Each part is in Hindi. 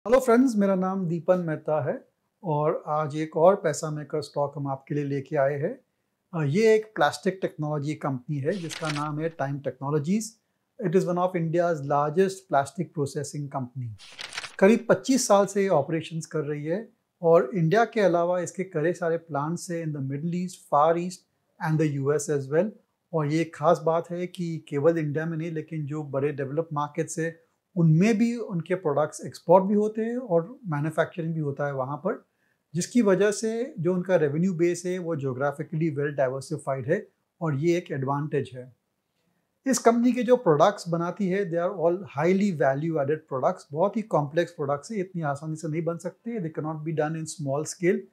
हेलो फ्रेंड्स, मेरा नाम दीपन मेहता है और आज एक और पैसा मेकर स्टॉक हम आपके लिए लेके आए हैं। ये एक प्लास्टिक टेक्नोलॉजी कंपनी है जिसका नाम है time technologies. It is one of India's largest plastic processing company. करीब 25 साल से ये ऑपरेशंस कर रही है और इंडिया के अलावा इसके कई सारे प्लांट्स हैं in the Middle East, Far East and the US as well. और ये एक खास बात है कि केवल इंडिया में नहीं, लेकिन जो बड़े डेवलप मार्केट्स है उनमें भी उनके प्रोडक्ट्स एक्सपोर्ट भी होते हैं और मैन्युफैक्चरिंग भी होता है वहाँ पर, जिसकी वजह से जो उनका रेवेन्यू बेस है वो ज्योग्राफिकली वेल डाइवर्सिफाइड है और ये एक एडवांटेज है। इस कंपनी के जो प्रोडक्ट्स बनाती है they are all highly value added products. बहुत ही कॉम्प्लेक्स प्रोडक्ट्स है, इतनी आसानी से नहीं बन सकते। They can not be done in small scale.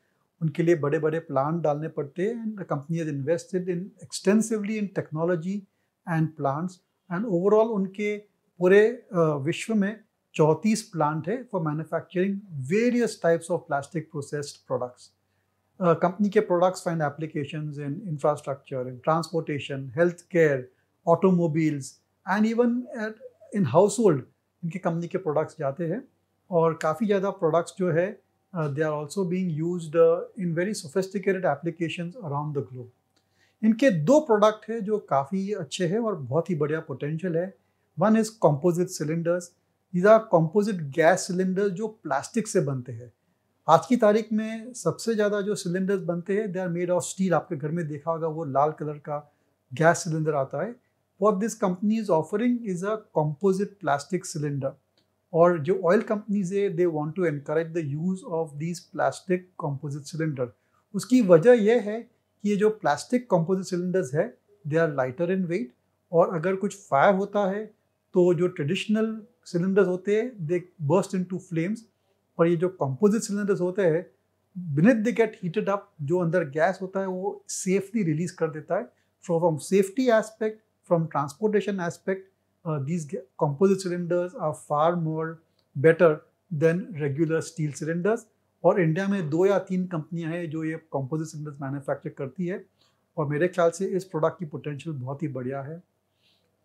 उनके लिए बड़े बड़े प्लांट डालने पड़ते हैं and the company has invested in extensively in technology and plants and overall उनके पूरे विश्व में 34 प्लांट है for manufacturing various types of plastic processed products. Company के products find applications in infrastructure, in transportation, health care, automobiles and even in household इनकी कंपनी के प्रोडक्ट्स जाते हैं। और काफ़ी ज़्यादा प्रोडक्ट्स जो है they are also being used in very sophisticated applications around the globe. इनके दो प्रोडक्ट है जो काफ़ी अच्छे हैं और बहुत ही बढ़िया पोटेंशियल है। One is composite cylinders. These are composite gas cylinders जो प्लास्टिक से बनते हैं। आज की तारीख में सबसे ज़्यादा जो सिलेंडर्स बनते हैं they are made of steel. आपके घर में देखा होगा वो लाल कलर का गैस सिलेंडर आता है। What this company is offering is a composite plastic cylinder. और जो ऑयल कंपनीज है they want to encourage the use of these plastic composite cylinder. उसकी वजह यह है कि ये जो प्लास्टिक कॉम्पोजिट सिलेंडर्स है they are lighter in weight और अगर कुछ फायर होता है तो जो ट्रेडिशनल सिलेंडर्स होते हैं दे बर्स्ट इनटू फ्लेम्स। और ये जो कंपोजिट सिलेंडर्स होते हैं beneath they get heated up, जो अंदर गैस होता है वो सेफली रिलीज कर देता है। From safety aspect, from transportation aspect, these composite cylinders are far more better than regular steel cylinders। और इंडिया में 2 या 3 कंपनियां हैं जो ये composite cylinders मैन्युफैक्चर करती है और मेरे ख्याल से इस प्रोडक्ट की पोटेंशियल बहुत ही बढ़िया है।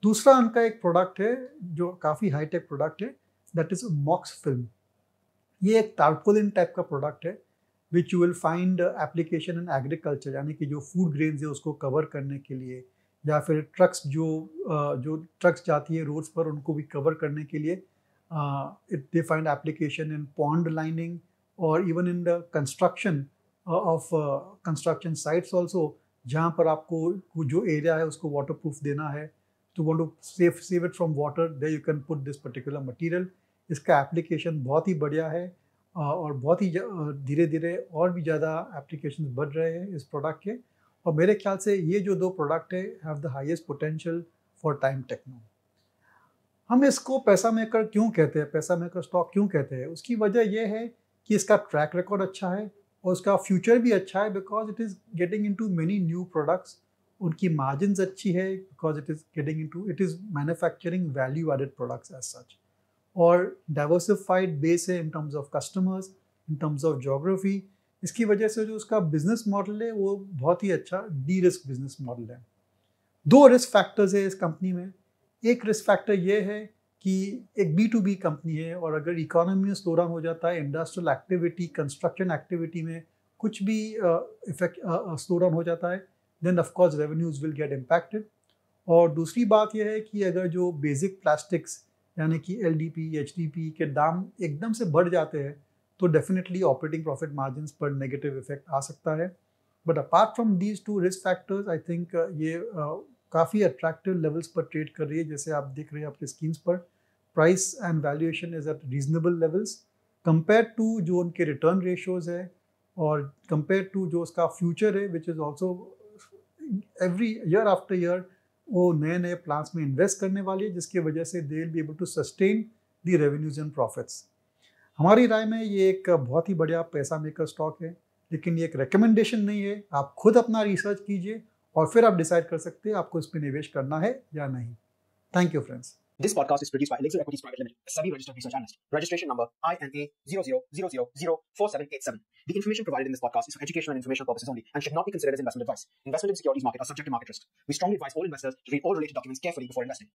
दूसरा उनका एक प्रोडक्ट है जो काफ़ी हाईटेक प्रोडक्ट है, दैट इज मॉक्स फिल्म। ये एक टार्पोलिन टाइप का प्रोडक्ट है which you will find application in agriculture, यानी कि जो फूड ग्रेन्स है उसको कवर करने के लिए, या फिर ट्रक्स जो ट्रक्स जाती है रोड्स पर उनको भी कवर करने के लिए। It they find application in pond lining और even in the construction of construction sites also, जहाँ पर आपको जो एरिया है उसको वाटर प्रूफ देना है, to want to save it from water, there you can put this particular material। इसका एप्लीकेशन बहुत ही बढ़िया है और बहुत ही धीरे धीरे और भी ज़्यादा एप्लीकेशन बढ़ रहे हैं इस प्रोडक्ट के। और मेरे ख्याल से ये जो दो प्रोडक्ट है have the highest potential for Time Techno. हम इसको पैसा मेकर क्यों कहते हैं, पैसा मेकर स्टॉक क्यों कहते हैं, उसकी वजह यह है कि इसका ट्रैक रिकॉर्ड अच्छा है और उसका फ्यूचर भी अच्छा है because it is getting into many new products. उनकी मार्जिन्स अच्छी है because it is manufacturing value added products as such. और डाइवर्सिफाइड बेस है in terms of customers, in terms of geography. इसकी वजह से जो उसका बिजनेस मॉडल है वो बहुत ही अच्छा डी रिस्क बिजनेस मॉडल है। 2 रिस्क फैक्टर्स है इस कंपनी में। एक रिस्क फैक्टर ये है कि एक B2B कंपनी है और अगर इकोनॉमी में स्लो डाउन हो जाता है, इंडस्ट्रियल एक्टिविटी, कंस्ट्रक्शन एक्टिविटी में कुछ भी इफेक्ट स्लो डाउन हो जाता है, then of course revenues will get impacted. और दूसरी बात यह है कि अगर जो बेसिक प्लास्टिक्स यानी कि LDP, HDP के दाम एकदम से बढ़ जाते हैं तो डेफिनेटली ऑपरेटिंग प्रॉफिट मार्जिन पर नेगेटिव इफेक्ट आ सकता है। But apart from these 2 risk factors I think ये काफ़ी अट्रैक्टिव लेवल्स पर ट्रेड कर रही है। जैसे आप देख रहे हैं आपके स्क्रीन्स पर, price and valuation is at reasonable levels compare to जो उनके रिटर्न रेशियोज है और कंपेयर टू जो उसका फ्यूचर है which is also every year after year वो नए नए प्लान्स में इन्वेस्ट करने वाली है, जिसकी वजह से they will be able to sustain the revenues and profits. हमारी राय में ये एक बहुत ही बढ़िया पैसा मेकर स्टॉक है, लेकिन ये एक रिकमेंडेशन नहीं है। आप खुद अपना रिसर्च कीजिए और फिर आप डिसाइड कर सकते हैं आपको इसमें निवेश करना है या नहीं। Thank you friends. This podcast is produced by Elixir Equities Private Limited, a SEBI registered research analyst. Registration number INA 00004787. The information provided in this podcast is for educational and informational purposes only and should not be considered as investment advice. Investment in securities market are subject to market risks. We strongly advise all investors to read all related documents carefully before investing.